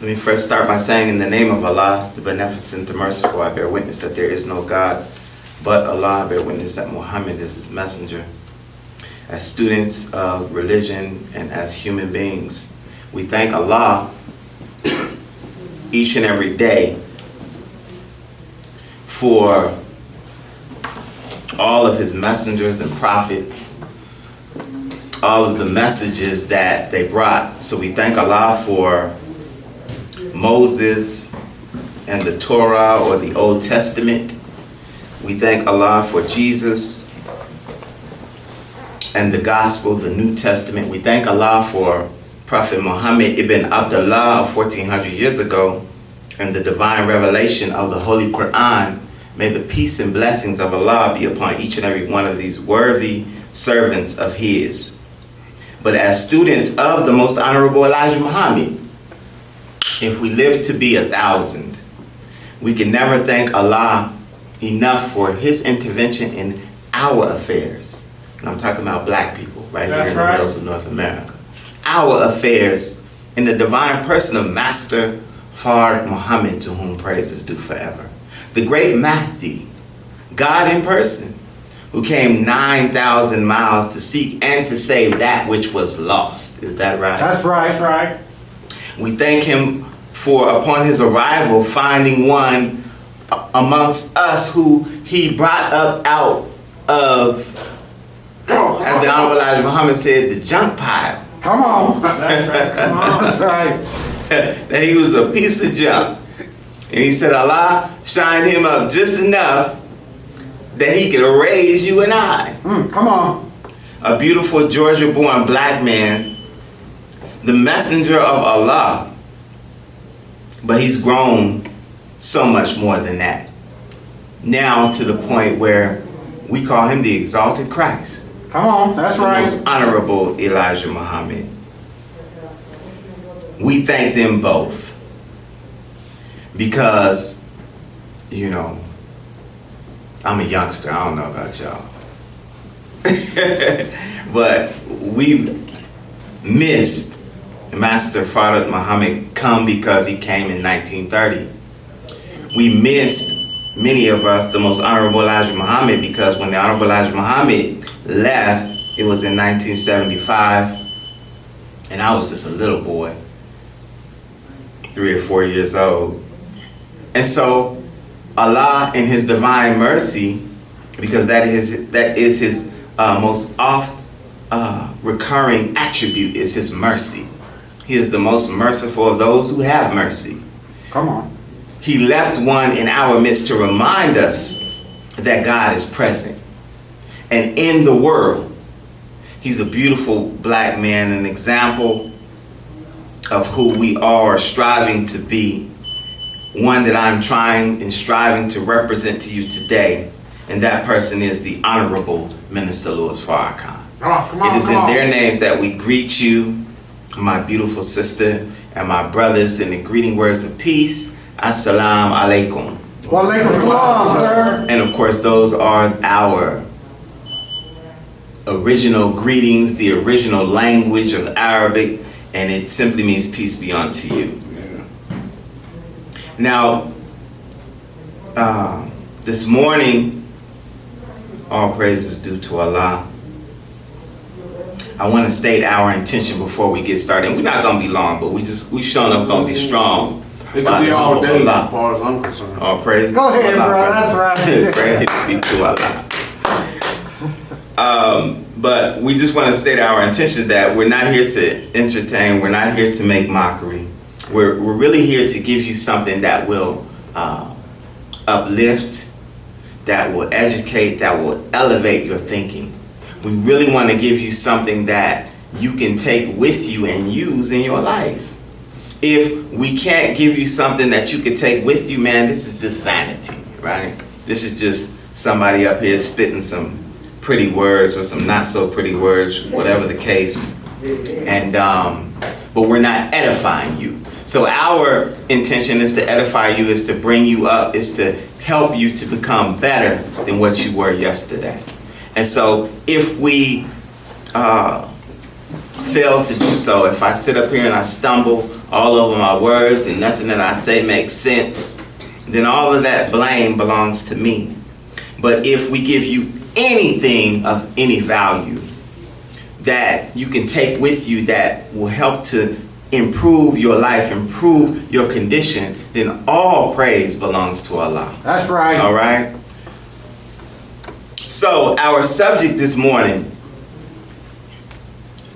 Let me first start by saying, in the name of Allah, the Beneficent, the Merciful, I bear witness that there is no God but Allah. I bear witness that Muhammad is his messenger. As students of religion and as human beings, we thank Allah each and every day for all of his messengers and prophets, all of the messages that they brought. So we thank Allah for Moses and the Torah, or the Old Testament. We thank Allah for Jesus and the Gospel, the New Testament. We thank Allah for Prophet Muhammad ibn Abdullah of 1400 years ago and the divine revelation of the Holy Quran. May the peace and blessings of Allah be upon each and every one of these worthy servants of his. But as students of the most honorable Elijah Muhammad, if we live to be 1,000, we can never thank Allah enough for his intervention in our affairs. And I'm talking about black people right here in the hills of North America. Our affairs in the divine person of Master Fard Muhammad, to whom praise is due forever. The great Mahdi, God in person, who came 9,000 miles to seek and to save that which was lost. Is that right? That's right, that's right. We thank him for, upon his arrival, finding one amongst us who he brought up out of, as the Honorable Elijah Muhammad said, the junk pile. Come on. That's right. Come on. That's right. That he was a piece of junk. And he said Allah shined him up just enough that he could raise you and I. Come on. A beautiful Georgia-born black man, the messenger of Allah. But he's grown so much more than that. Now to the point where we call him the exalted Christ. Come on, that's the right. most honorable Elijah Muhammad. We thank them both because, you know, I'm a youngster. I don't know about y'all. But we missed Master Fard Muhammad come because he came in 1930. We missed, many of us, the most honorable Elijah Muhammad, because when the Honorable Elijah Muhammad left, it was in 1975, and I was just a little boy, 3 or 4 years old. And so Allah in his divine mercy, because that is his most oft recurring attribute, is his mercy. He is the most merciful of those who have mercy. Come on. He left one in our midst to remind us that God is present and in the world. He's a beautiful black man, an example of who we are striving to be, one that I'm trying and striving to represent to you today, and that person is the Honorable Minister Louis Farrakhan. It is in their names that we greet you, my beautiful sister, and my brothers, in the greeting words of peace. Assalamu alaikum. Wa alaikum salam, sir. And of course, those are our original greetings, the original language of Arabic, and it simply means peace be unto you. Now, this morning, all praise is due to Allah. I want to state our intention before we get started. We're not going to be long, but we showing up going to be strong. It could be all day as far as I'm concerned. All praise. Go ahead, bro. That's right. Praise be to Allah. But we just want to state our intention that we're not here to entertain. We're not here to make mockery. We're really here to give you something that will uplift, that will educate, that will elevate your thinking. We really want to give you something that you can take with you and use in your life. If we can't give you something that you can take with you, man, this is just vanity, right? This is just somebody up here spitting some pretty words or some not so pretty words, whatever the case. And but we're not edifying you. So our intention is to edify you, is to bring you up, is to help you to become better than what you were yesterday. And so if we fail to do so, if I sit up here and I stumble all over my words and nothing that I say makes sense, then all of that blame belongs to me. But if we give you anything of any value that you can take with you that will help to improve your life, improve your condition, then all praise belongs to Allah. That's right. All right? So our subject this morning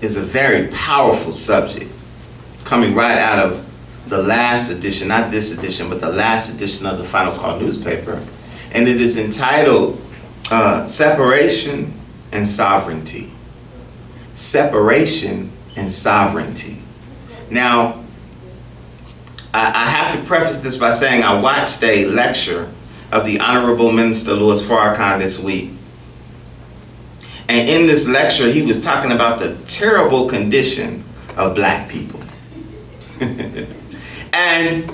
is a very powerful subject coming right out of the last edition, not this edition, but the last edition of the Final Call newspaper. And it is entitled Separation and Sovereignty. Separation and Sovereignty. Now, I have to preface this by saying I watched a lecture of the Honorable Minister Louis Farrakhan this week. And in this lecture, he was talking about the terrible condition of black people. And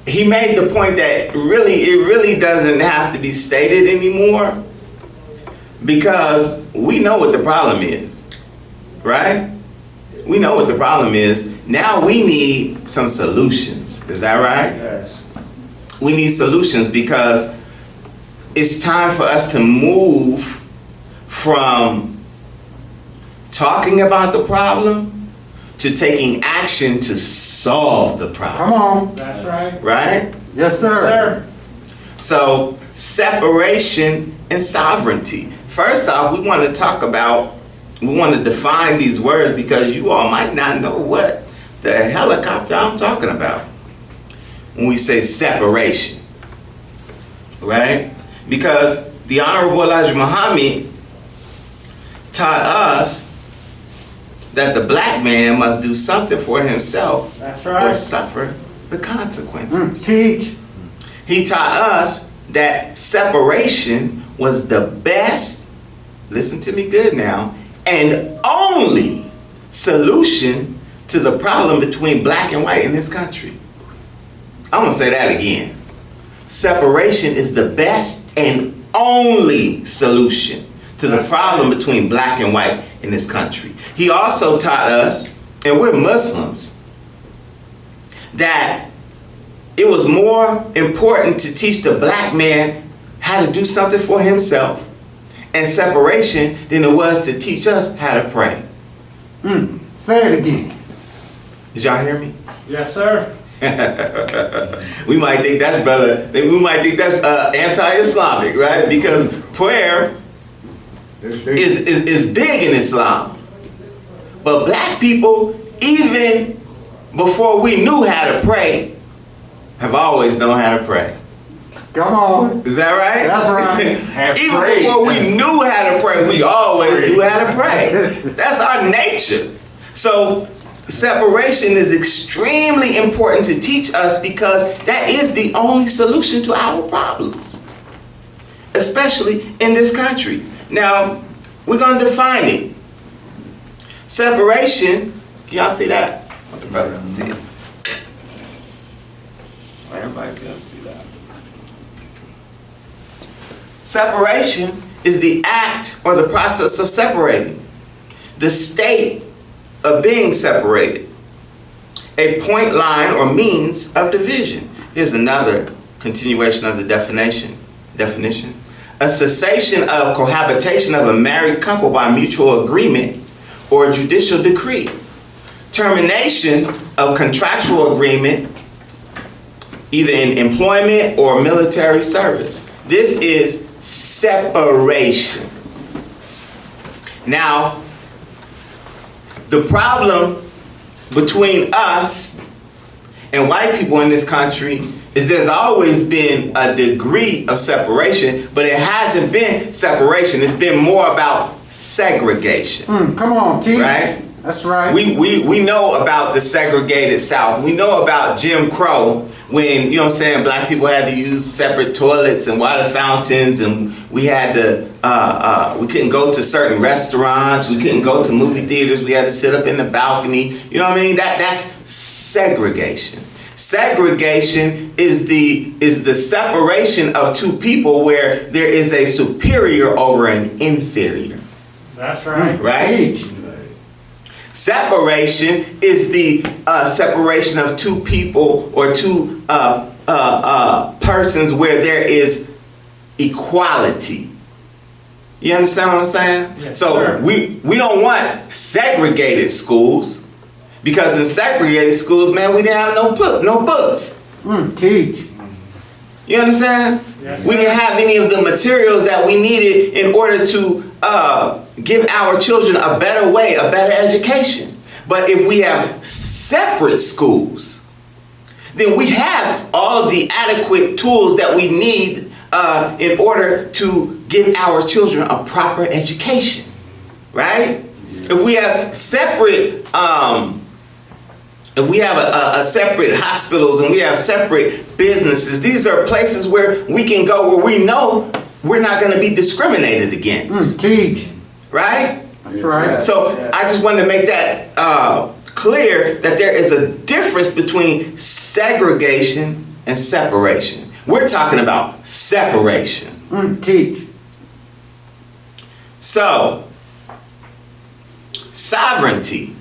he made the point that it really doesn't have to be stated anymore, because we know what the problem is, right? We know what the problem is. Now we need some solutions. Is that right? Yes. We need solutions because it's time for us to move from talking about the problem to taking action to solve the problem. Come on. That's right. Right? Yes, sir. So, separation and sovereignty. First off, we want to define these words because you all might not know what the helicopter I'm talking about when we say separation. Right? Because the Honorable Elijah Muhammad taught us that the black man must do something for himself. That's right. Or suffer the consequences. Teach. He taught us that separation was the best, listen to me good now, and only solution to the problem between black and white in this country. I'm going to say that again. Separation is the best and only solution to the problem between black and white in this country. He also taught us, and we're Muslims, that it was more important to teach the black man how to do something for himself and separation than it was to teach us how to pray. Say it again. Did y'all hear me? Yes, sir. We might think that's anti-Islamic, right? Because prayer is big in Islam. But black people, even before we knew how to pray, have always known how to pray. Come on. Is that right? That's right. Even before we knew how to pray, we always knew how to pray. That's our nature. So separation is extremely important to teach us because that is the only solution to our problems, especially in this country. Now, we're going to define it. Separation, can y'all see that? I want the brothers to see it. Everybody can see that. Separation is the act or the process of separating. The state of being separated. A point, line, or means of division. Here's another continuation of the definition. A cessation of cohabitation of a married couple by mutual agreement or judicial decree. Termination of contractual agreement either in employment or military service. This is separation. Now, the problem between us and white people in this country is there's always been a degree of separation, but it hasn't been separation. It's been more about segregation. Come on, teach. Right? That's right. We know about the segregated South. We know about Jim Crow when, you know what I'm saying, black people had to use separate toilets and water fountains, and we had to, we couldn't go to certain restaurants, we couldn't go to movie theaters, we had to sit up in the balcony. You know what I mean? That's segregation. Segregation is the separation of two people where there is a superior over an inferior. That's right. Right? Separation is the separation of two people or two persons where there is equality. You understand what I'm saying? Yes, so sir. we don't want segregated schools, because in segregated schools, man, we didn't have no books. Teach. You understand? Yes, we didn't have any of the materials that we needed in order to give our children a better way, a better education. But if we have separate schools, then we have all of the adequate tools that we need in order to give our children a proper education, right? If we have separate, if we have a separate hospitals and we have separate businesses, these are places where we can go where we know we're not going to be discriminated against, Teach. right? That's right. So I just wanted to make that clear that there is a difference between segregation and separation. We're talking about separation. Teach. So, sovereignty.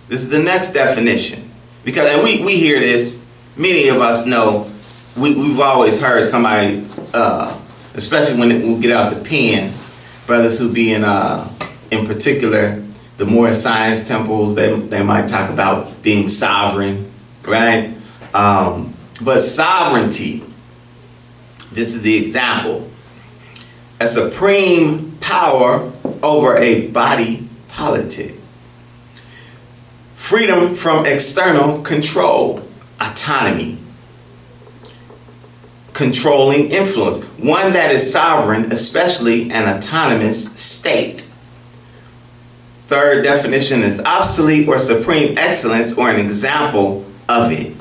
This is the next definition. Because, and we hear this, many of us know, we've always heard somebody, especially when we get out the pen, brothers who be in particular, the more science temples, they might talk about being sovereign, right? But sovereignty, this is the example. A supreme power over a body politic. Freedom from external control, autonomy. Controlling influence. One that is sovereign, especially an autonomous state. Third definition is obsolete or supreme excellence, or an example of it.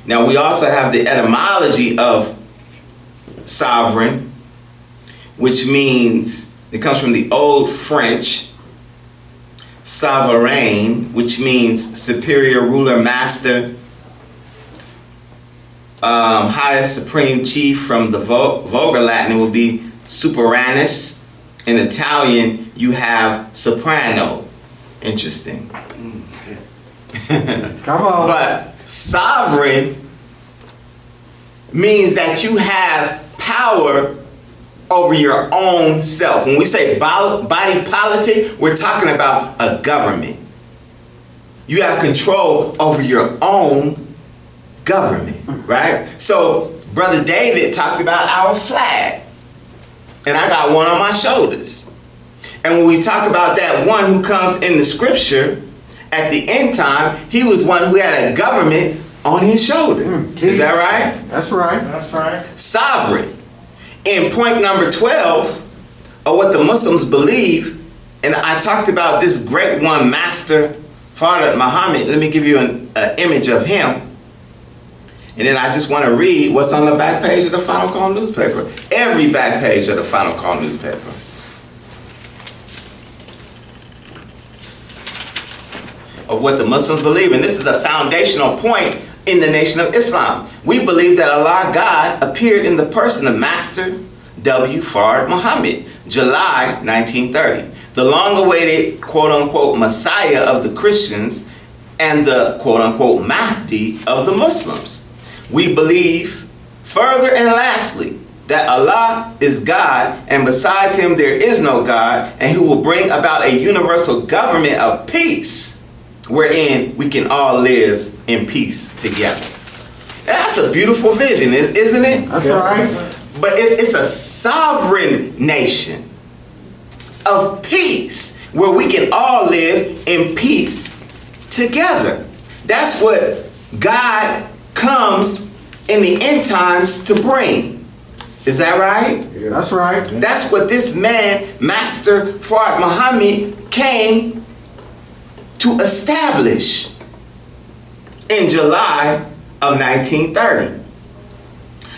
Now we also have the etymology of sovereign, which means, it comes from the Old French, souverain, which means superior ruler, master, highest supreme chief. From the Vulgar Latin, it would be superanus. In Italian, you have soprano. Interesting. Come on. But sovereign means that you have power over your own self. When we say body politic, we're talking about a government. You have control over your own government, right? So Brother David talked about our flag, and I got one on my shoulders. And when we talk about that one who comes in the scripture at the end time, he was one who had a government on his shoulder. Is that right? That's right. That's right. Sovereign. In point number 12 of what the Muslims believe, and I talked about this great one, Master Father Muhammad. Let me give you an image of him. And then I just want to read what's on the back page of the Final Call newspaper. Every back page of the Final Call newspaper. Of what the Muslims believe. And this is a foundational point in the Nation of Islam. We believe that Allah, God, appeared in the person of Master W. Fard Muhammad, July 1930. The long-awaited, quote-unquote, Messiah of the Christians and the, quote-unquote, Mahdi of the Muslims. We believe, further and lastly, that Allah is God, and besides him there is no God, and he will bring about a universal government of peace, wherein we can all live in peace together. And that's a beautiful vision, isn't it? That's right. But it's a sovereign nation of peace, where we can all live in peace together. That's what God comes in the end times to bring. Is that right? Yeah, that's right. That's what this man, Master Fard Muhammad, came to establish in July of 1930.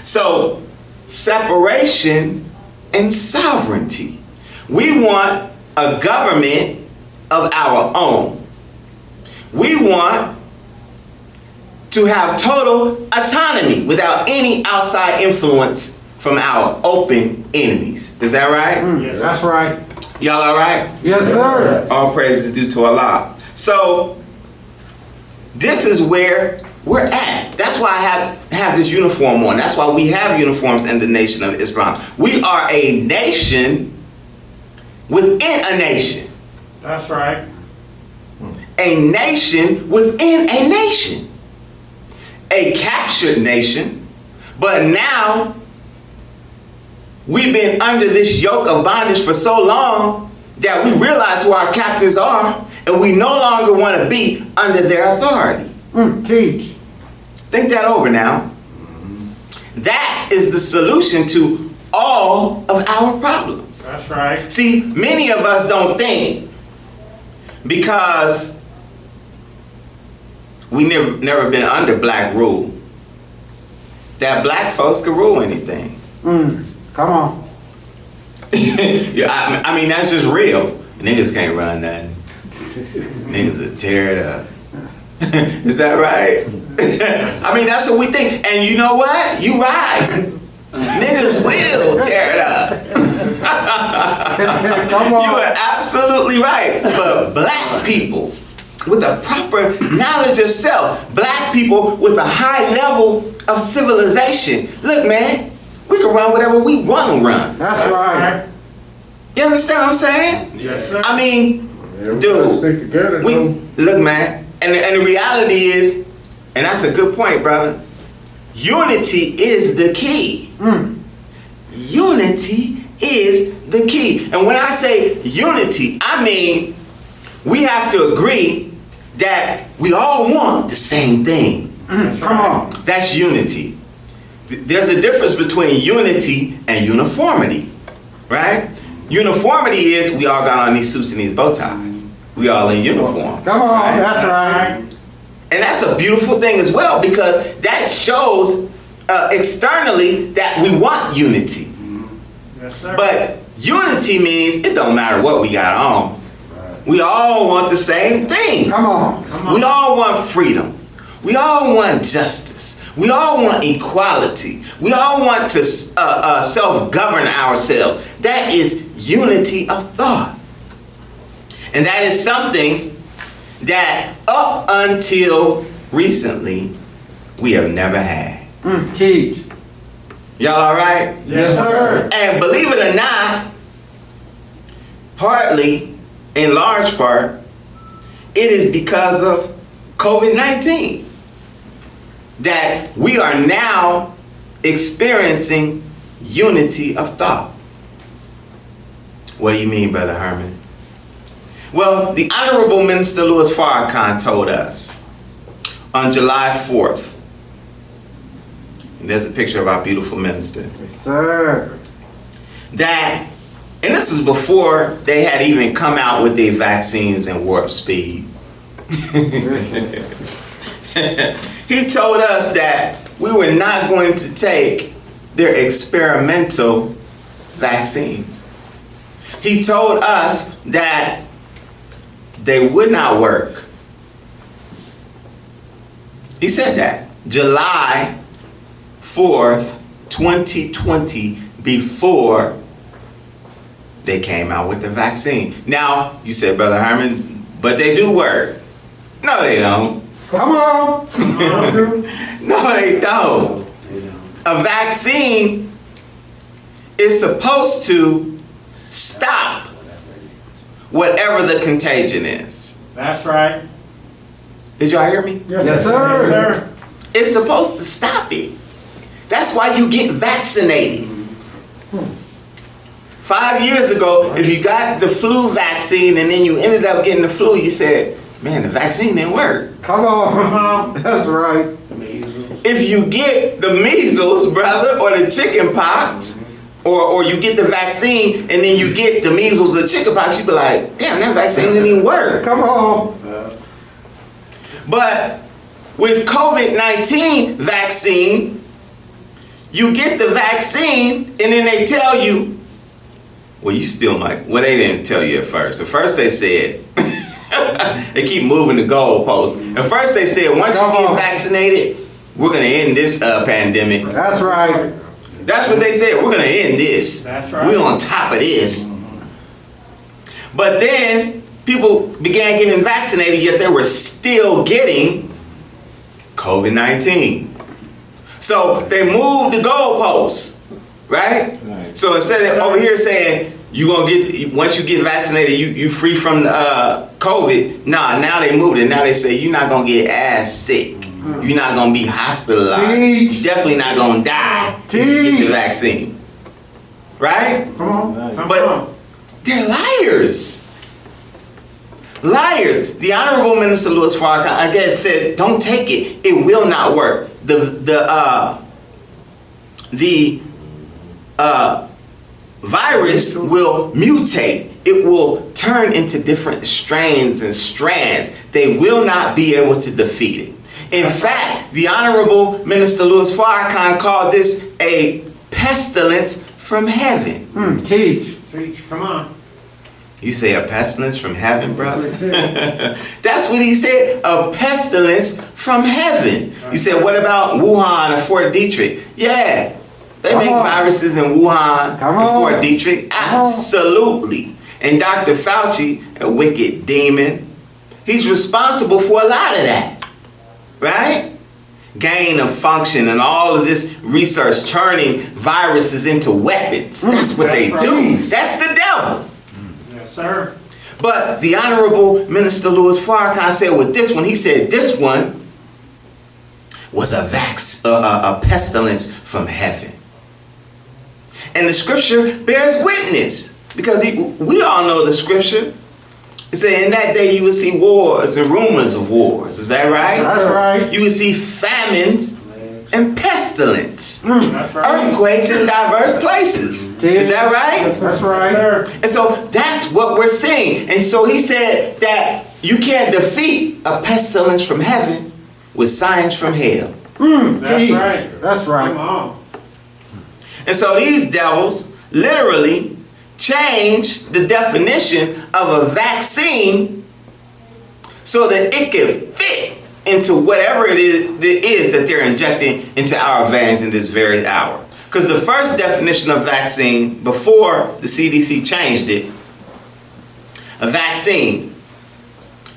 So, separation and sovereignty. We want a government of our own. We want to have total autonomy without any outside influence from our open enemies. Is that right? Yes, that's right. Y'all all right? Yes, sir. All praise is due to Allah. So, this is where we're at. That's why I have this uniform on. That's why we have uniforms in the Nation of Islam. We are a nation within a nation. That's right. A nation within a nation. A captured nation. But now, we've been under this yoke of bondage for so long that we realize who our captors are, and we no longer want to be under their authority. Teach. Think that over now. That is the solution to all of our problems. That's right. See, many of us don't think because we never been under black rule that black folks could rule anything. Come on. Yeah, I mean, that's just real. Niggas can't run nothing. Niggas will tear it up. Is that right? I mean, that's what we think. And you know what? You right. Niggas will tear it up. Come on. You are absolutely right. But black people with a proper knowledge of self, black people with a high level of civilization. Look, man, we can run whatever we want to run. That's right. You understand what I'm saying? Yes, sir. I mean, Yeah, dude, stick together, look, man, and the reality is, and that's a good point, brother, unity is the key. Unity is the key. And when I say unity, I mean we have to agree that we all want the same thing. Come on. That's unity. There's a difference between unity and uniformity, right? Uniformity is we all got on these suits and these bow ties. We all in uniform. Come on. right? That's right. And that's a beautiful thing as well, because that shows externally that we want unity. Yes, sir. But unity means it don't matter what we got on. We all want the same thing. Come on. We all want freedom. We all want justice. We all want equality. We all want to self-govern ourselves. That is unity of thought. And that is something that up until recently, we have never had. Teach. Y'all all right? Yes, sir. And believe it or not, partly, in large part, it is because of COVID-19 that we are now experiencing unity of thought. What do you mean, Brother Herman? Well, the Honorable Minister Louis Farrakhan told us on July 4th, and there's a picture of our beautiful minister, Yes, sir. that, and this is before they had even come out with their vaccines in warp speed. He told us that we were not going to take their experimental vaccines. He told us that they would not work. He said that July 4th, 2020, before they came out with the vaccine. Now, you said, Brother Herman, but they do work. No, they don't. Come on. No, they don't. A vaccine is supposed to stop whatever the contagion is. That's right. Did y'all hear me? Yes, sir. It's supposed to stop it. That's why you get vaccinated. 5 years ago, if you got the flu vaccine and then you ended up getting the flu, you said, man, the vaccine didn't work. Come on. That's right. If you get the measles, brother, or the chicken pox, or you get the vaccine and then you get the measles or chicken pox, you be like, damn, that vaccine didn't even work. Come on. But with COVID-19 vaccine, you get the vaccine and then they tell you, well, you still might, well, they didn't tell you at first. At first they said, they keep moving the goalposts. At first they said, once you get vaccinated, we're going to end this pandemic. That's right. That's what they said. We're going to end this. That's right. We're on top of this. But then people began getting vaccinated, yet they were still getting COVID-19. So they moved the goalposts, right? Right. So instead of over here saying you gonna get, once you get vaccinated, you free from COVID. Now they moved it. Now they say you're not gonna get ass sick. You're not gonna be hospitalized. Teach. You're definitely not gonna die if you get the vaccine, right? Come on. Come But on. they're liars. Liars. The Honorable Minister Louis Farrakhan again said, "Don't take it. It will not work. The virus will mutate. It will turn into different strains and strands. They will not be able to defeat it." In fact, the Honorable Minister Louis Farrakhan called this a pestilence from heaven. Teach. Teach. Come on. You say a pestilence from heaven, brother? That's what he said, a pestilence from heaven. You said, what about Wuhan or Fort Detrick? Yeah, they Come make on. viruses in Wuhan Come and on. Fort Detrick. Absolutely. And Dr. Fauci, a wicked demon, he's responsible for a lot of that, right? Gain of function and all of this research turning viruses into weapons. That's what they That's do. right. That's the devil. Yes, sir. But the Honorable Minister Louis Farrakhan said with this one, he said this one was a pestilence from heaven. And the scripture bears witness, because we all know the scripture. It said, in that day you will see wars and rumors of wars. Is that right? That's right. You will see famines and pestilence. That's right. Earthquakes in diverse places. Is that right? That's right. And so that's what we're seeing. And so he said that you can't defeat a pestilence from heaven with science from hell. That's Teach. right. That's Come right. on. And so these devils literally changed the definition of a vaccine so that it can fit into whatever it is that they're injecting into our veins in this very hour. Because the first definition of vaccine, before the CDC changed it, a vaccine,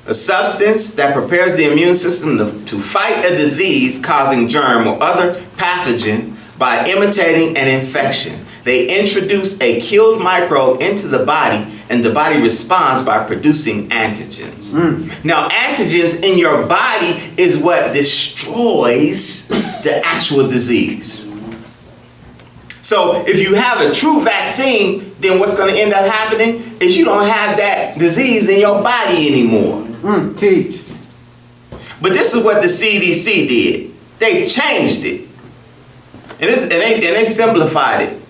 a substance that prepares the immune system to fight a disease causing germ or other pathogen by imitating an infection. They introduce a killed microbe into the body, and the body responds by producing antigens. Now, antigens in your body is what destroys the actual disease. So if you have a true vaccine, then what's going to end up happening is you don't have that disease in your body anymore. Teach. But this is what the CDC did. They changed it. And they simplified it.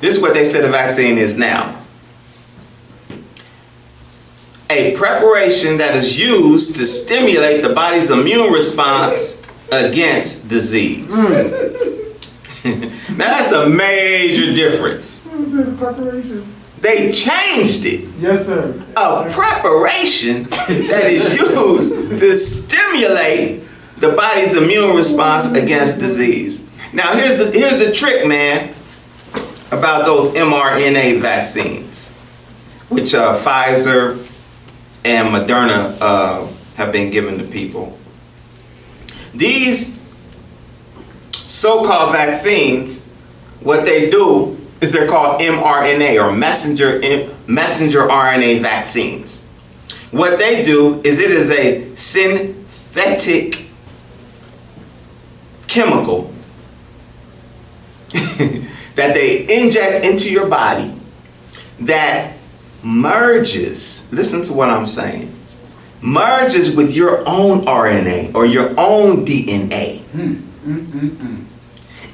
This is what they said a vaccine is now. A preparation that is used to stimulate the body's immune response against disease. Now that's a major difference. They changed it. Yes, sir. A preparation that is used to stimulate the body's immune response against disease. Now here's the trick, man, about those mRNA vaccines, which Pfizer and Moderna have been given to people. These so-called vaccines, what they do is they're called mRNA or messenger RNA vaccines. What they do is it is a synthetic chemical that they inject into your body that merges, listen to what I'm saying, merges with your own RNA or your own DNA.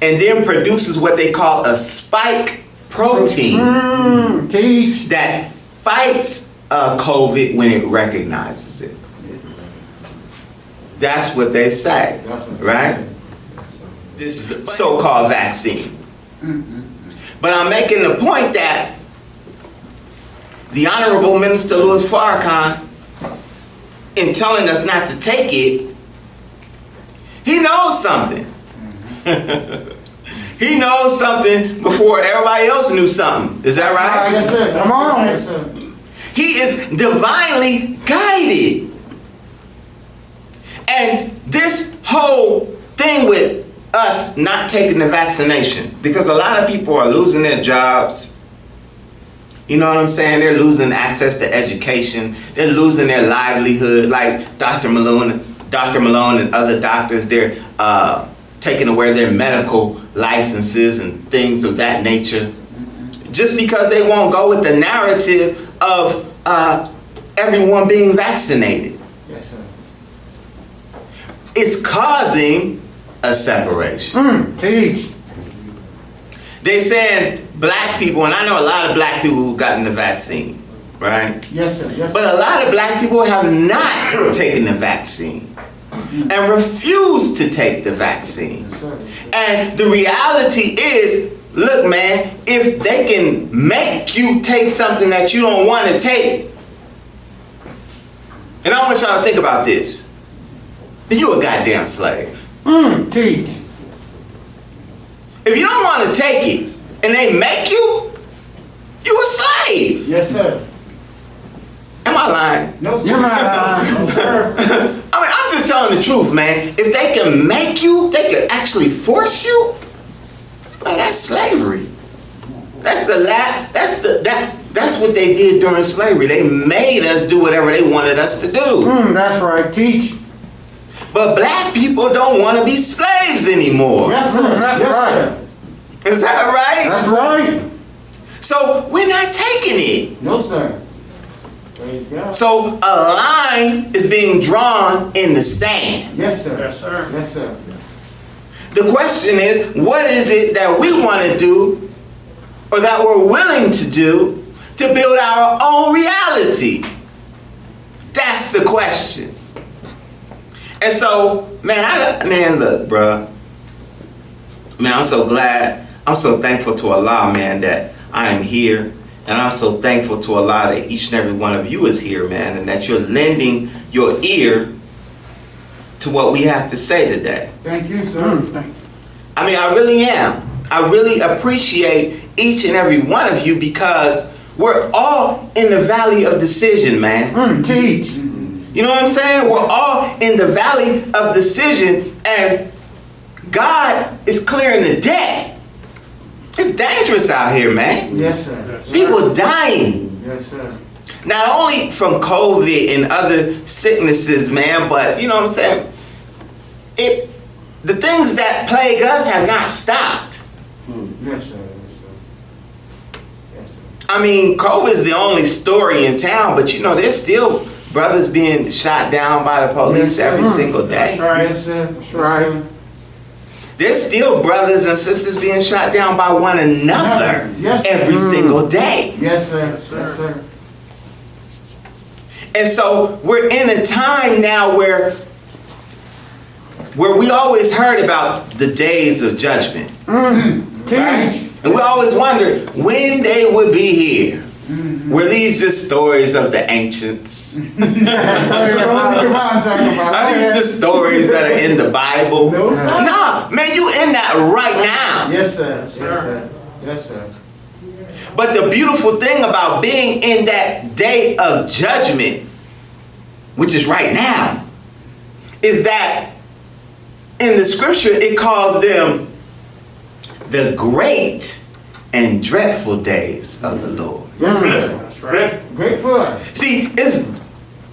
And then produces what they call a spike protein Teach. that fights COVID when it recognizes it. That's what they say, right? This so-called vaccine. But I'm making the point that the Honorable Minister Louis Farrakhan, in telling us not to take it, he knows something. He knows something before everybody else knew something. Is that right? Yes, sir. Come on. Yes, sir. He is divinely guided. And this whole thing with us not taking the vaccination, because a lot of people are losing their jobs. You know what I'm saying? They're losing access to education. They're losing their livelihood. Like Dr. Malone and other doctors, they're taking away their medical licenses and things of that nature, just because they won't go with the narrative of everyone being vaccinated. Yes, sir. It's causing a separation. Teach. They saying black people, and I know a lot of black people who've gotten the vaccine, right? Yes, sir. Yes, sir. But a lot of black people have not taken the vaccine and refuse to take the vaccine. Yes, sir. And the reality is, look, man, if they can make you take something that you don't want to take, and I want y'all to think about this, then you a goddamn slave. Teach. If you don't want to take it and they make you, you a slave. Yes, sir. Am I lying? No, sir. You're not lying. No, sir. I mean, I'm just telling the truth, man. If they can make you, they can actually force you. Man, that's slavery. That's what they did during slavery. They made us do whatever they wanted us to do. That's right. Teach. But black people don't want to be slaves anymore. Yes, sir. That's right. Is that right? That's right. So we're not taking it. No, sir. Praise God. So a line is being drawn in the sand. Yes, sir. Yes, sir. Yes, sir. The question is, what is it that we want to do, or that we're willing to do, to build our own reality? That's the question. And so, man, look, bruh. Man, I'm so glad. I'm so thankful to Allah, man, that I am here. And I'm so thankful to Allah that each and every one of you is here, man, and that you're lending your ear to what we have to say today. Thank you, sir. I mean, I really am. I really appreciate each and every one of you, because we're all in the valley of decision, man. Teach. You know what I'm saying? We're all in the valley of decision, and God is clearing the deck. It's dangerous out here, man. Yes, sir. People dying. Yes, sir. Not only from COVID and other sicknesses, man, but you know what I'm saying? The things that plague us have not stopped. Yes, sir. Yes, sir. I mean, COVID is the only story in town, but you know, there's still brothers being shot down by the police every single day. That's right. Yes, sir. That's right. There's still brothers and sisters being shot down by one another Yes, sir. every single day. Yes, sir. Yes, sir. And so we're in a time now where we always heard about the days of judgment. Teach. And we always wondered when they would be here. Were these just stories of the ancients? Are these just stories that are in the Bible? No, sir. Nah, man, you in that right now. Yes, sir. Yes, sir. Yes, sir. But the beautiful thing about being in that day of judgment, which is right now, is that in the scripture it calls them the great and dreadful days of the Lord. Yes, sir. That's right. Great for us. See, it's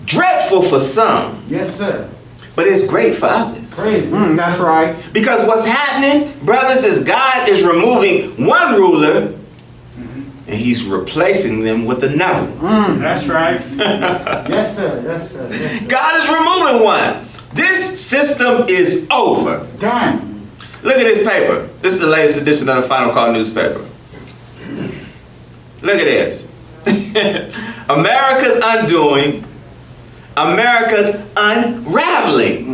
dreadful for some, Yes, sir. but it's great for others. Praise. That's right. Because what's happening, brothers, is God is removing one ruler and he's replacing them with another one. That's right. Yes, sir. Yes, sir. Yes, sir. God is removing one. This system is over. Done. Look at this paper. This is the latest edition of the Final Call newspaper. Look at this. America's undoing, America's unraveling.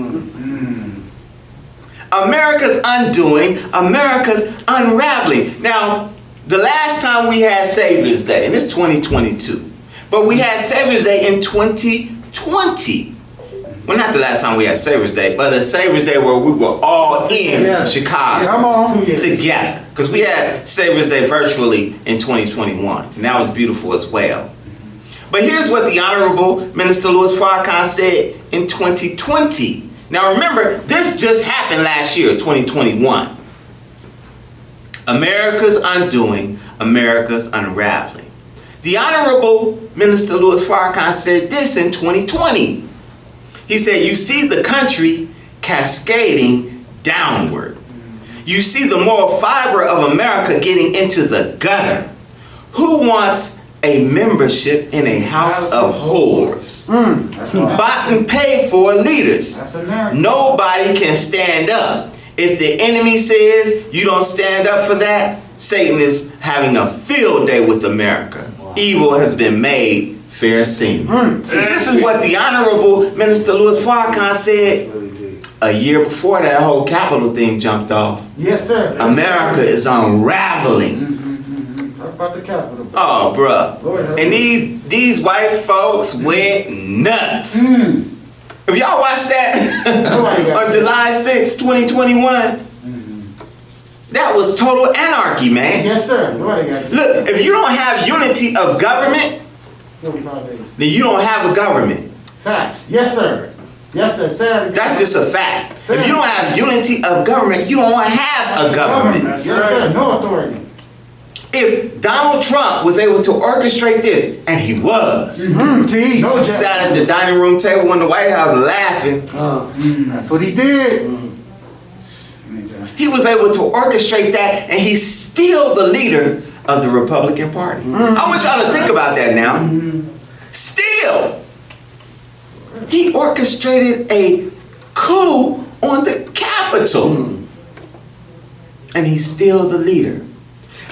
America's undoing, America's unraveling. Now, the last time we had Savior's Day, and it's 2022, but we had Savior's Day in 2020. Well, not the last time we had Savior's Day, but a Savior's Day where we were all in Yeah. Chicago Come on. together. Because we had Savior's Day virtually in 2021, and that was beautiful as well. But here's what the Honorable Minister Louis Farrakhan said in 2020. Now remember, this just happened last year, 2021. America's undoing, America's unraveling. The Honorable Minister Louis Farrakhan said this in 2020. He said, you see the country cascading downward. You see the moral fiber of America getting into the gutter. Who wants a membership in a house of whores? Bought and paid for leaders. Nobody can stand up. If the enemy says you don't stand up for that, Satan is having a field day with America. Evil has been made fair seeming. This is what the Honorable Minister Louis Farrakhan said a year before that whole Capitol thing jumped off. Yes, sir. America is unraveling. Talk about the Capitol. Oh, bruh. And these white folks went nuts. If y'all watched that on July 6, 2021, that was total anarchy, man. Yes, sir. Look, if you don't have unity of government, then you don't have a government. Facts. Yes, sir. Yes, sir. Say that again. That's just a fact. If you don't have unity of government, you don't have a government. Yes, sir. No authority. If Donald Trump was able to orchestrate this, and he was, No sat at the dining room table in the White House laughing. That's what he did. He was able to orchestrate that, and he's still the leader of the Republican Party. I want y'all to think about that now. Still, he orchestrated a coup on the Capitol, and he's still the leader.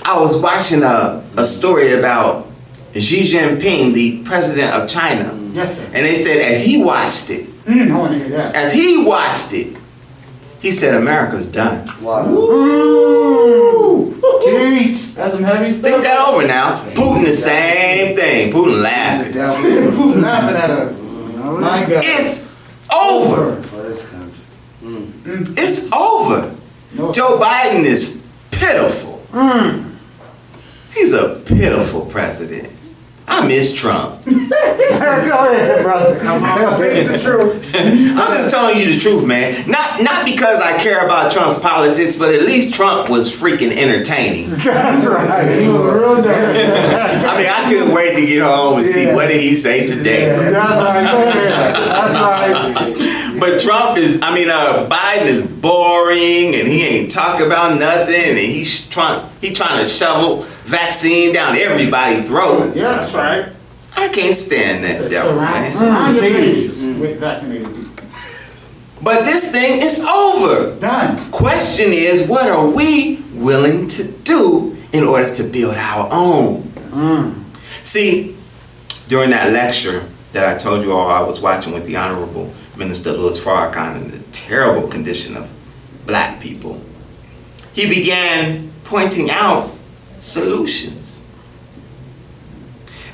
I was watching a story about Xi Jinping, the president of China. Yes, sir. And they said as he watched it, I want to hear that. as he watched it, he said America's done. Wow. Ooh. That's some heavy stuff. Think that over now. Putin the same thing. Putin laughing. Putin laughing at us. My God. It's over. It's over. Joe Biden is pitiful. He's a pitiful president. I miss Trump. Go ahead, brother. Come on, it's the truth. I'm just telling you the truth, man. Not because I care about Trump's politics, but at least Trump was freaking entertaining. That's right. He was a real dude. I mean, I couldn't wait to get home and see what did he say today. That's right. Go ahead. That's right. But Biden is boring and he ain't talk about nothing and he's trying to shovel vaccine down everybody's throat. Yeah, that's right. I can't stand that devil, man. Surround your babies with vaccinated people. But this thing is over. Done. Question is, what are we willing to do in order to build our own? See, during that lecture that I told you all I was watching with the Honorable Minister Louis Farrakhan and the terrible condition of black people, he began pointing out solutions.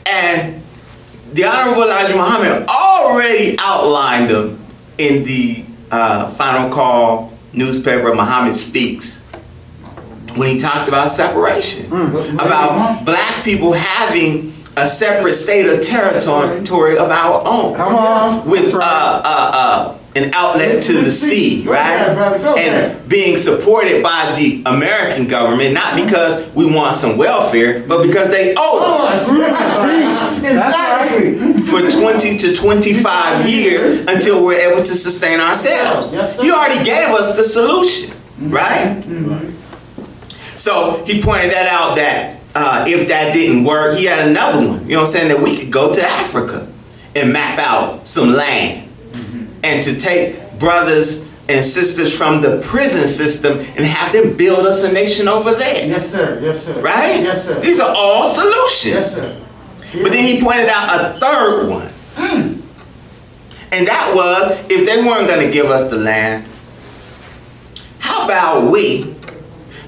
And the Honorable Elijah Muhammad already outlined them in the Final Call newspaper, Muhammad Speaks, when he talked about separation, about black people having a separate state or territory of our own. Come on. With an outlet to the sea, right? And being supported by the American government, not because we want some welfare, but because they owe us. Exactly. For 20 to 25 years until we're able to sustain ourselves. Yes, sir. You already gave us the solution, right? So he pointed that out that if that didn't work, he had another one, you know what I'm saying, that we could go to Africa and map out some land and to take brothers and sisters from the prison system and have them build us a nation over there. Yes, sir. Yes, sir. Right? Yes, sir. These are all solutions. Yes, sir. But then he pointed out a third one. And that was, if they weren't going to give us the land, how about we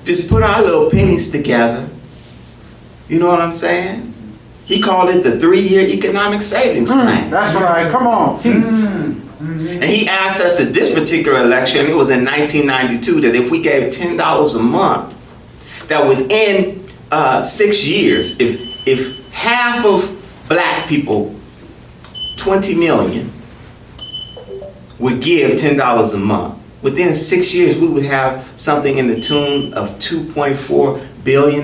just put our little pennies together? You know what I'm saying? He called it the 3-year economic savings plan. That's right. Come on. And he asked us at this particular election, it was in 1992, that if we gave $10 a month, that within 6 years, if half of black people, 20 million, would give $10 a month, within 6 years we would have something in the tune of $2.4 billion.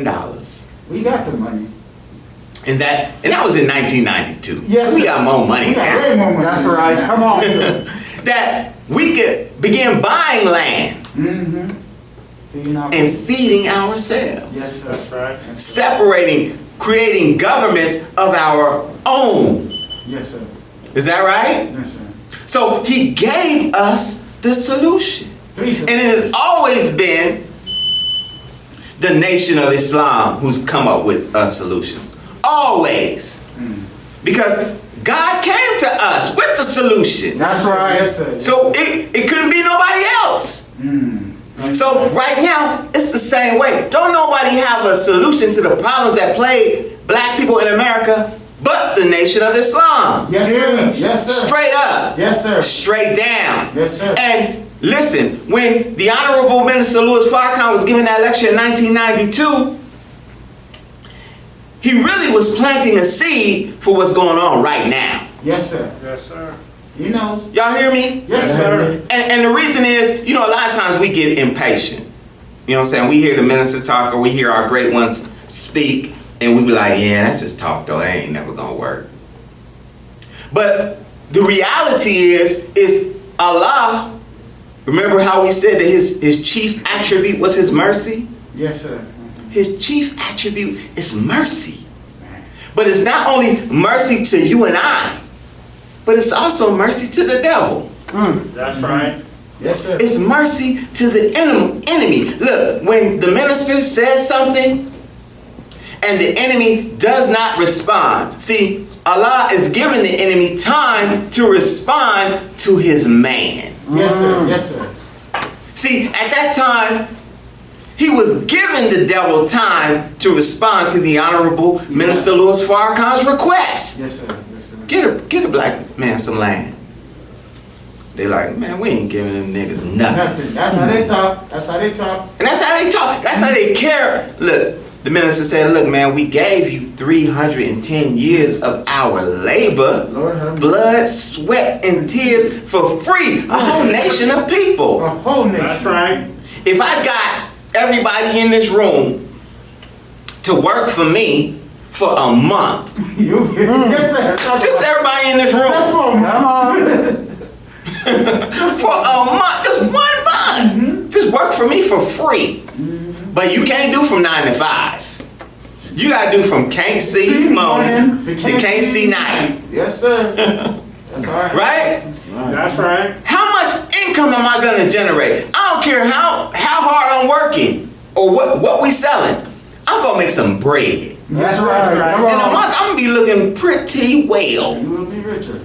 We got the money. And that was in 1992. Yes, we sir. got more money We got now. way more money. That's right. Come on. That we could begin buying land and feeding ourselves. Yes, sir. That's right. Separating, creating governments of our own. Yes, sir. Is that right? Yes, sir. So he gave us the solution. And it has always been the Nation of Islam who's come up with solutions. Always. Because God came to us with the solution. That's right. Yes, sir. So it couldn't be nobody else. So right now, it's the same way. Don't nobody have a solution to the problems that plague black people in America but the Nation of Islam. Yes, sir. Yes, sir. Straight up. Yes, sir. Straight down. Yes, sir. And listen, when the Honorable Minister Louis Farrakhan was giving that lecture in 1992, he really was planting a seed for what's going on right now. Yes, sir. Yes, sir. He knows. Y'all hear me? Yes, sir. And the reason is, you know, a lot of times we get impatient. You know what I'm saying? We hear the minister talk or we hear our great ones speak and we be like, yeah, that's just talk though. That ain't never gonna work. But the reality is Allah, remember how we said that his chief attribute was his mercy? Yes, sir. His chief attribute is mercy. But it's not only mercy to you and I, but it's also mercy to the devil. That's right. Yes, sir. It's mercy to the enemy. Look, when the minister says something and the enemy does not respond, see, Allah is giving the enemy time to respond to his man. Yes, sir. Yes, sir. See, at that time, he was giving the devil time to respond to the Honorable Minister Louis Farrakhan's request. Yes, sir. Yes, sir. Get a black man some land. They like, man, we ain't giving them niggas nothing. That's how they talk. That's how they talk. And that's how they talk. That's how they care. Look, the minister said, look, man, we gave you 310 years of our labor, Lord have mercy. blood, sweat, and tears for free. A whole nation of people. A whole nation. That's right. If I got everybody in this room to work for me for a month, Yes, sir. just everybody in this room, That's for me. Come on. for a month, just 1 month, just work for me for free. But you can't do from 9 to 5. You gotta do from can't see morning to can't see night. Yes, sir. That's all right. Right? That's right. How much income am I gonna generate? I don't care how hard I'm working or what we selling. I'm gonna make some bread. That's right. Come In a on. month, I'm gonna be looking pretty well. You will be richer.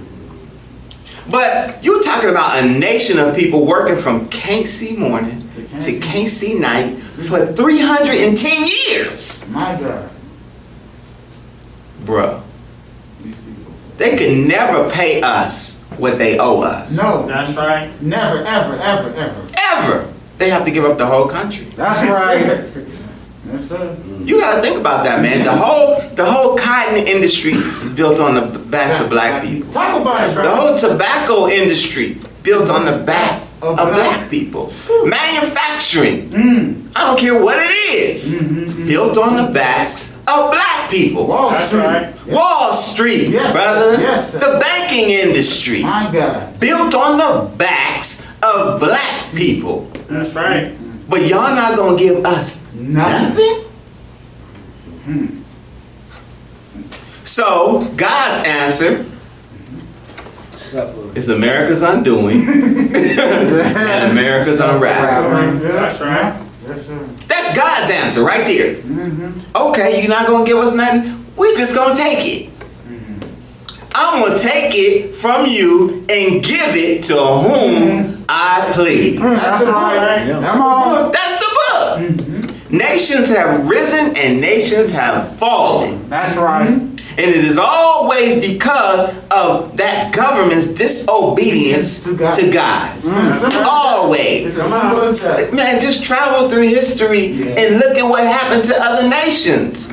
But you talking about a nation of people working from can't see morning to can't see night for 310 years. My God. Bruh. They could never pay us what they owe us. No. That's right. Never, ever, ever, ever. Ever. They have to give up the whole country. That's right. Yes, sir. You gotta think about that, man. The whole cotton industry is built on the backs of black people. Talk about it, bro. The whole tobacco industry built on the backs of black people. Manufacturing, I don't care what it is, built on the backs of black people. Wall That's Street. right. Wall Street, Yes, sir. brother. Yes, sir. The banking industry, My God. built on the backs of black people. That's right. But y'all not gonna give us nothing? So, God's answer is America's undoing and America's unraveling. That's right. Yes, sir. That's God's answer right there. Okay, you're not gonna give us nothing? We just gonna take it. I'm gonna take it from you and give it to whom I please. That's the right. book. Come on. That's the book. Nations have risen and nations have fallen. That's right. And it is always because of that government's disobedience to God. Always. It's as simple as that. Man, just travel through history and look at what happened to other nations.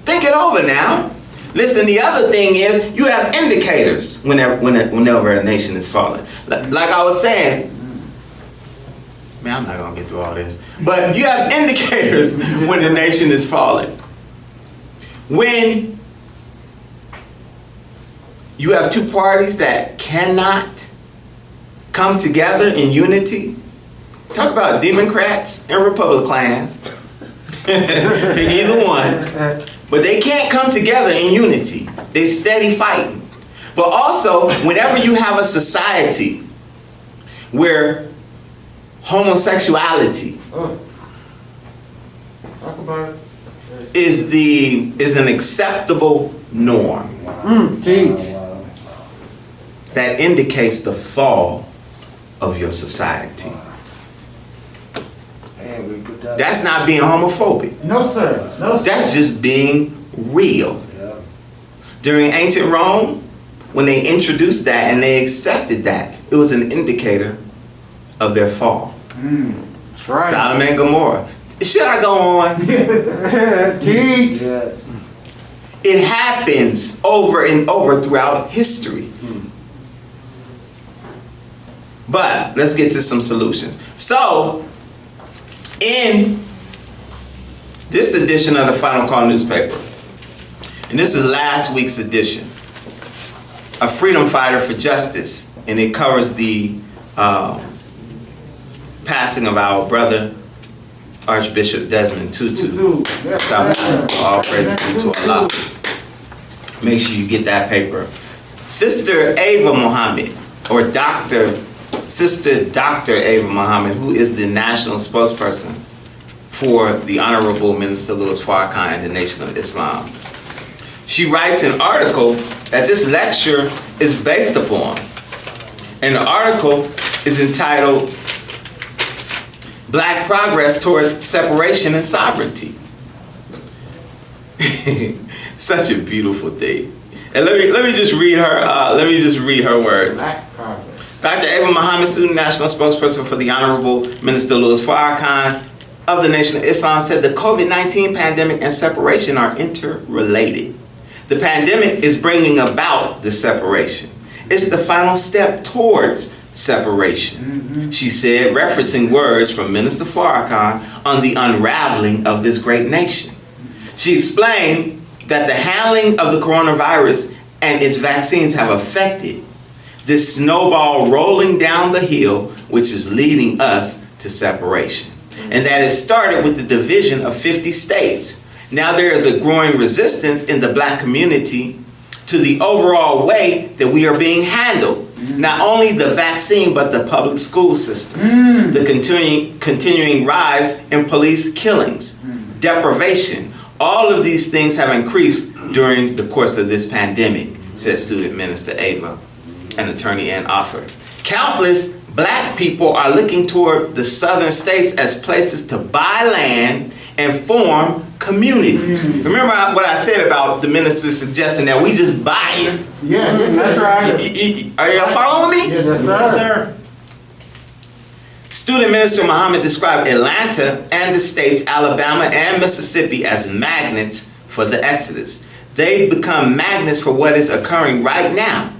Think it over now. Listen, the other thing is you have indicators whenever a nation is falling. Like I was saying, man, I'm not going to get through all this. But you have indicators when the nation is falling. When you have two parties that cannot come together in unity, talk about Democrats and Republicans. Pick either one. But they can't come together in unity. They steady fighting. But also, whenever you have a society where homosexuality Talk about it. is an acceptable norm, Teach. that indicates the fall of your society. That's not being homophobic. No, sir. No, sir. That's just being real. During ancient Rome, when they introduced that and they accepted that, it was an indicator of their fall. That's right. Sodom and Gomorrah. Should I go on? Teach. It happens over and over throughout history. But let's get to some solutions. So, in this edition of the Final Call newspaper, and this is last week's edition, a freedom fighter for justice, and it covers the passing of our brother, Archbishop Desmond Tutu. South Africa. All praises be to Allah. Make sure you get that paper. Sister Ava Muhammad, or Sister Dr. Ava Muhammad, who is the national spokesperson for the Honorable Minister Louis Farrakhan and the Nation of Islam. She writes an article that this lecture is based upon. And the article is entitled Black Progress Towards Separation and Sovereignty. Such a beautiful thing. And let me just read her words. Black progress. Dr. Ava Muhammad, student national spokesperson for the Honorable Minister Louis Farrakhan of the Nation of Islam, said the COVID-19 pandemic and separation are interrelated. The pandemic is bringing about the separation. It's the final step towards separation, she said, referencing words from Minister Farrakhan on the unraveling of this great nation. She explained that the handling of the coronavirus and its vaccines have affected this snowball rolling down the hill, which is leading us to separation. And that it started with the division of 50 states. Now there is a growing resistance in the black community to the overall way that we are being handled. Not only the vaccine, but the public school system. The continuing rise in police killings, deprivation. All of these things have increased during the course of this pandemic, said student minister Ava, an attorney and author. Countless black people are looking toward the southern states as places to buy land and form communities. Remember what I said about the minister suggesting that we just buy it? Yeah, yes, That's sir. right. Are y'all following me? Yes, Yes, sir. sir. Yes, sir. Student Minister Muhammad described Atlanta and the states Alabama and Mississippi as magnets for the exodus. They've become magnets for what is occurring right now,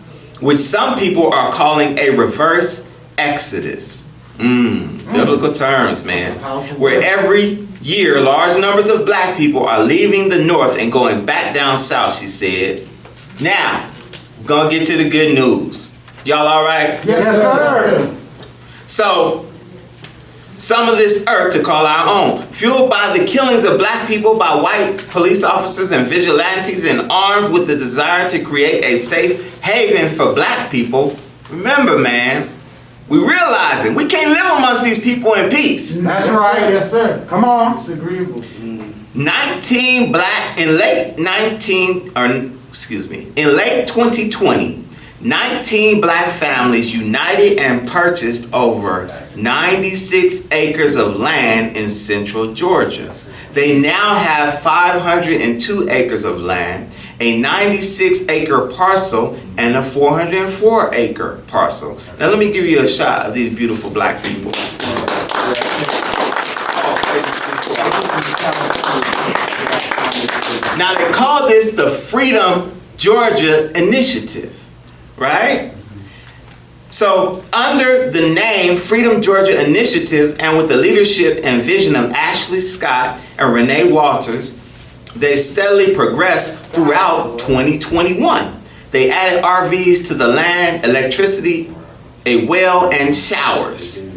which some people are calling a reverse exodus. Biblical terms, man. Where every year large numbers of black people are leaving the north and going back down south, she said. Now, we're gonna get to the good news. Y'all all right? Yes, sir. Yes, sir. So, some of this earth to call our own, fueled by the killings of black people by white police officers and vigilantes, and armed with the desire to create a safe haven for black people. Remember, man, we realizing we can't live amongst these people in peace. That's Yes, right. sir. Yes, sir. Come on. It's agreeable. 19 black in late 2020, 19 black families united and purchased over 96 acres of land in central Georgia. They now have 502 acres of land, a 96-acre parcel, and a 404-acre parcel. Now let me give you a shot of these beautiful black people. Now they call this the Freedom Georgia Initiative, right? So under the name Freedom Georgia Initiative and with the leadership and vision of Ashley Scott and Renee Walters, they steadily progressed throughout 2021. They added RVs to the land, electricity, a well, and showers.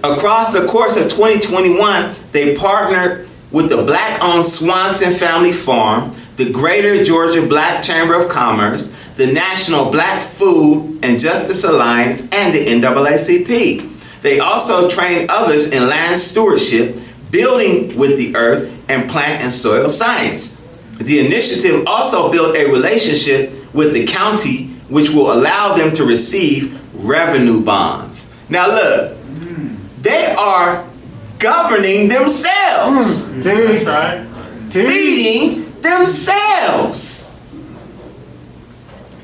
Across the course of 2021, they partnered with the Black-owned Swanson Family Farm, the Greater Georgia Black Chamber of Commerce, the National Black Food and Justice Alliance, and the NAACP. They also trained others in land stewardship, building with the earth, and plant and soil science. The initiative also built a relationship with the county, which will allow them to receive revenue bonds. Now look, they are governing themselves, That's right. feeding themselves.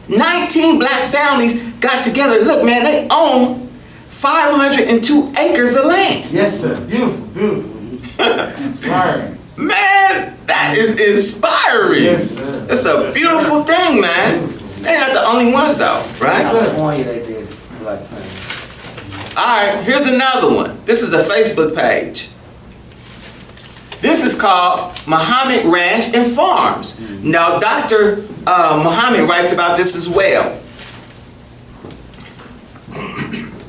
19 black families got together. Look, man, they own 502 acres of land. Yes, sir. Beautiful, beautiful. Inspiring. Man, that is inspiring. Yes, sir. It's a beautiful thing, man. They're not the only ones though, right? Yes, sir. California, they did black things. All right, here's another one. This is the Facebook page. This is called Muhammad Ranch and Farms. Now, Dr. Muhammad writes about this as well.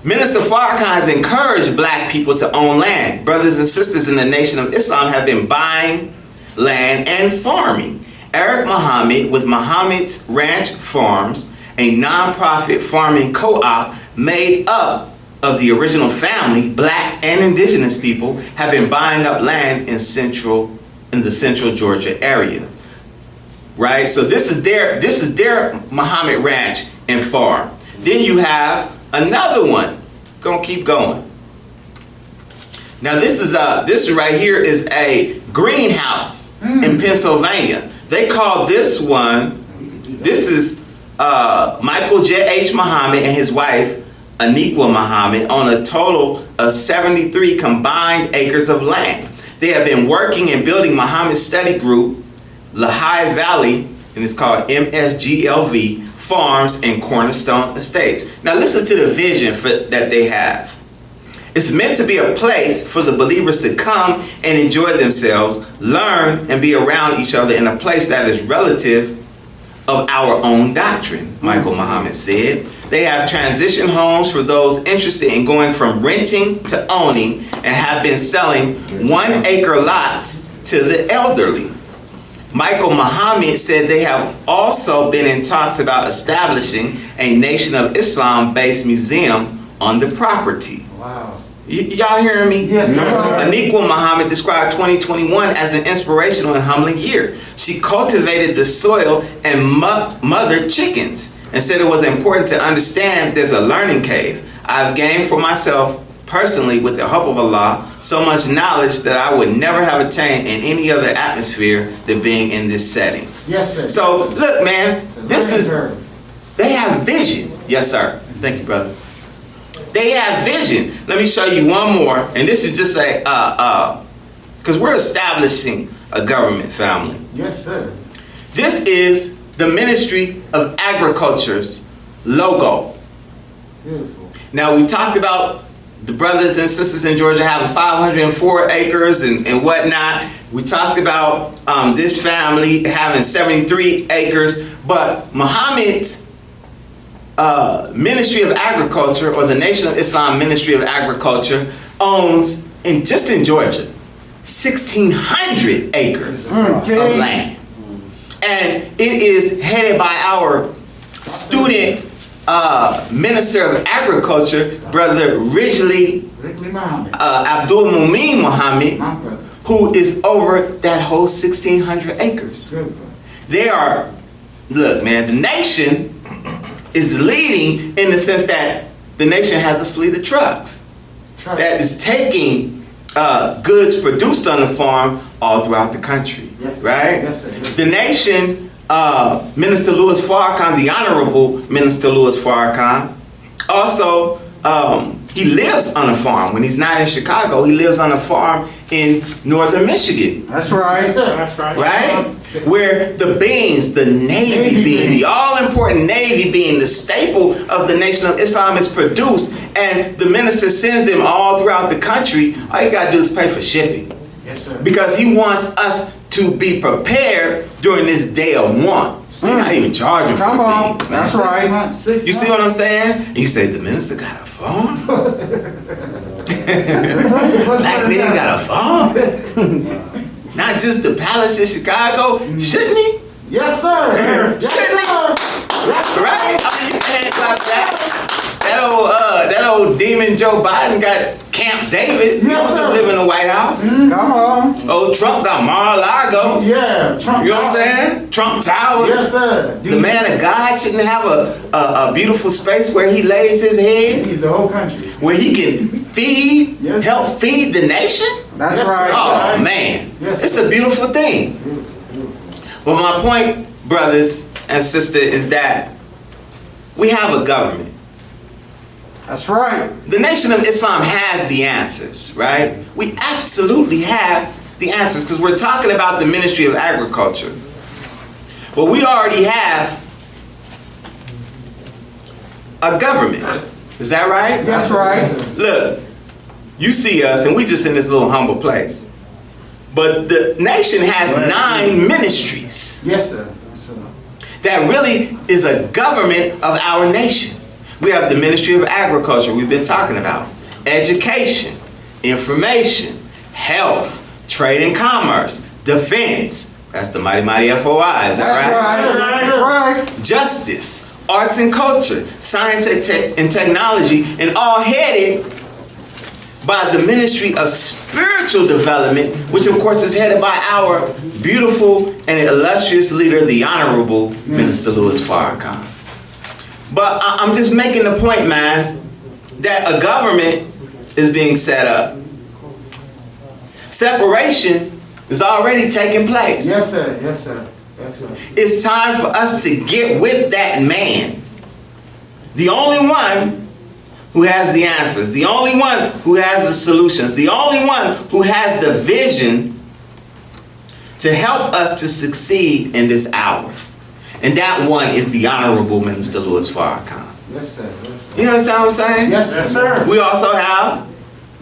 Minister Farrakhan has encouraged black people to own land. Brothers and sisters in the Nation of Islam have been buying land and farming. Eric Muhammad with Muhammad's Ranch Farms, a nonprofit farming co-op made up of the original family, black and indigenous people, have been buying up land in the central Georgia area. Right? So this is their Muhammad Ranch and Farm. Then you have another one. Gonna keep going. Now this right here is a greenhouse in Pennsylvania. They call this one, this is Michael J. H. Muhammad and his wife Aniqua Muhammad on a total of 73 combined acres of land. They have been working and building Muhammad's study group, Lehigh Valley, and it's called MSGLV, Farms and Cornerstone Estates. Now listen to the vision that they have. It's meant to be a place for the believers to come and enjoy themselves, learn and be around each other in a place that is relative of our own doctrine, Michael Muhammad said. They have transition homes for those interested in going from renting to owning and have been selling 1 acre lots to the elderly. Michael Muhammad said they have also been in talks about establishing a Nation of Islam-based museum on the property. Wow. Y'all hearing me? Yes, sir. Aniqua Muhammad described 2021 as an inspirational and humbling year. She cultivated the soil and mothered chickens and said it was important to understand there's a learning cave. I've gained for myself personally, with the help of Allah, so much knowledge that I would never have attained in any other atmosphere than being in this setting. Yes, sir. So look, man, this is, Sir. they have vision. Yes, sir. Thank you, brother. They have vision. Let me show you one more, and this is just a, because we're establishing a government family. Yes, sir. This is the Ministry of Agriculture's logo. Beautiful. Now, we talked about the brothers and sisters in Georgia having 504 acres and whatnot. We talked about this family having 73 acres, but Muhammad's Ministry of Agriculture, or the Nation of Islam Ministry of Agriculture, owns, just in Georgia, 1,600 acres of land. And it is headed by our student Minister of Agriculture, Brother Ridgely Muhammad. Abdul Mumin Muhammad, My brother. who is over that whole 1,600 acres. Good, brother. They are, look, man, the nation is leading in the sense that the nation has a fleet of trucks that is taking goods produced on the farm all throughout the country, Yes, sir. right? Yes, sir. Yes, sir. The nation, Minister Louis Farrakhan, the Honorable Minister Louis Farrakhan, also He lives on a farm. When he's not in Chicago, he lives on a farm in northern Michigan. That's right. Yes, sir. That's right. Right? Where the beans, the navy bean, the all-important navy bean, the staple of the Nation of Islam is produced, and the minister sends them all throughout the country. All you gotta do is pay for shipping. Yes, sir. Because he wants us to be prepared during this day of want. So you're not even charging for Come the on. beans, man. That's right. 6 You see what I'm saying? And you say, the minister got a farm? Black man got a farm? Not just the palace in Chicago, shouldn't he? Yes, sir. Yes, Shouldn't he? sir. Yes, sir. Right? I mean, you can't clap that. That old demon Joe Biden got Camp David. He Yes, don't just sir. live in the White House. Come on. Old Trump got Mar-a-Lago. Yeah. Trump. You know what I'm saying? Trump Towers. Yes, sir. The man of God shouldn't have a beautiful space where he lays his head, He's the whole country. where he can feed, Yes. help feed the nation. That's Yes, right. Oh man, Yes, it's sir. a beautiful thing. But my point, brothers and sisters, is that we have a government. That's right. The Nation of Islam has the answers, right? We absolutely have the answers because we're talking about the Ministry of Agriculture. But we already have a government. Is that right? That's right. Look, you see us and we just in this little humble place. But the nation has 9 ministries Yes, sir. Yes, sir. that really is a government of our nation. We have the Ministry of Agriculture we've been talking about, education, information, health, trade and commerce, defense. That's the mighty FOI, is that That's right. That's right. Justice, arts and culture, science and technology, and all headed by the Ministry of Spiritual Development, which of course is headed by our beautiful and illustrious leader, the Honorable Minister Louis Farrakhan. But I'm just making the point, man, that a government is being set up. Separation is already taking place. Yes, sir. Yes, sir. Yes, sir. It's time for us to get with that man. The only one who has the answers. The only one who has the solutions. The only one who has the vision to help us to succeed in this hour. And that one is the Honorable Minister Louis Farrakhan. Yes, sir. Yes, sir. You understand what I'm saying? Yes, Yes, sir. We also have,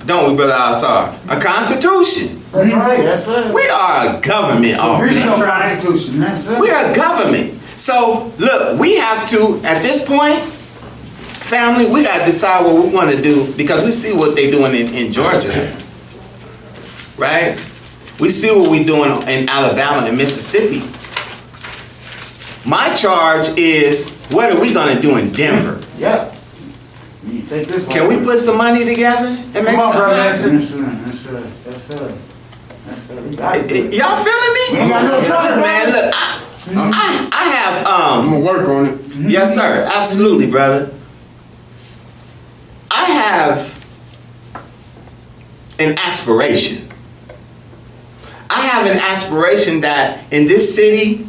don't we, Brother Al-Sar, a constitution. That's right. Yes, sir. We are a government already. Regional Constitution. Yes, sir. We are a government. So, look, we have to, at this point, family, we got to decide what we want to do because we see what they're doing in Georgia. Right? We see what we're doing in Alabama and Mississippi. My charge is, what are we going to do in Denver? Yeah. You take this one. Can we put some money together and make Come on, something brother. happen? Yes, sir. Yes, sir. Yes, sir. Yes, sir. We got it. Y'all feeling me? We ain't got no choice, Man, look, I have, I'm gonna work on it. yes sir, absolutely, brother. I have an aspiration. I have an aspiration that in this city,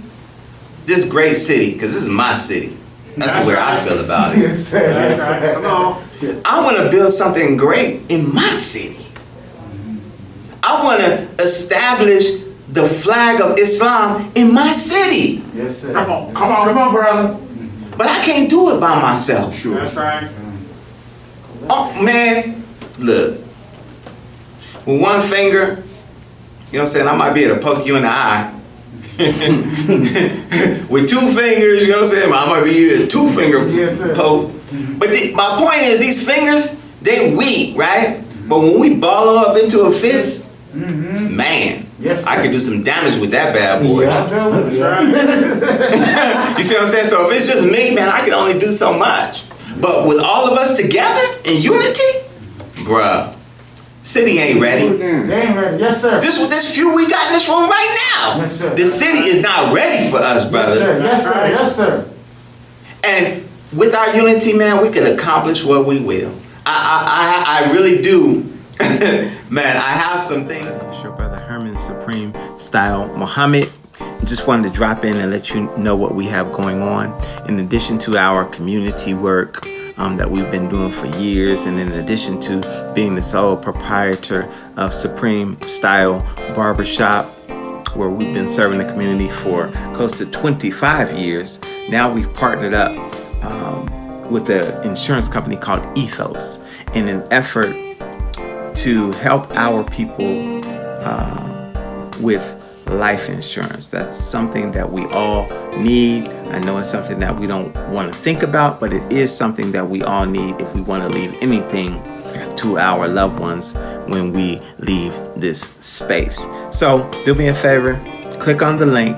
this great city, because this is my city. That's the way I feel about it. Yes, sir. That's Yes, right. sir. Come on. I want to build something great in my city. I want to establish the flag of Islam in my city. Yes, sir. Come on. Come on. Come on, brother. But I can't do it by myself. That's right. Oh, man, look. With one finger, you know what I'm saying, I might be able to poke you in the eye. With 2 fingers, you know what I'm saying, I might be a 2-finger Yes, sir. poke. But my point is, these fingers, they weak, right? But when we ball them up into a fist, man, Yes, I sir. could do some damage with that bad boy. Yeah, I feel it. That's right. You see what I'm saying? So if it's just me, man, I can only do so much. But with all of us together in unity, bruh, city ain't ready. They ain't ready. Yes, sir. Just with this few we got in this room right now, Yes, sir. the city is not ready for us, Yes, brother. sir. Yes, sir. Right. Yes, sir. And with our unity, man, we can accomplish what we will. I really do. Man, I have some things. It's your brother Herman, Supreme Style Muhammad. Just wanted to drop in and let you know what we have going on. In addition to our community work, that we've been doing for years. And in addition to being the sole proprietor of Supreme Style Barbershop, where we've been serving the community for close to 25 years, now we've partnered up with an insurance company called Ethos in an effort to help our people with life insurance. That's something that we all need. I know it's something that we don't want to think about, but it is something that we all need if we want to leave anything to our loved ones when we leave this space. So do me a favor, click on the link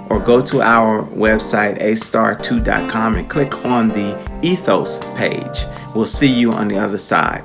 or go to our website astar2.com and click on the Ethos page. We'll see you on the other side.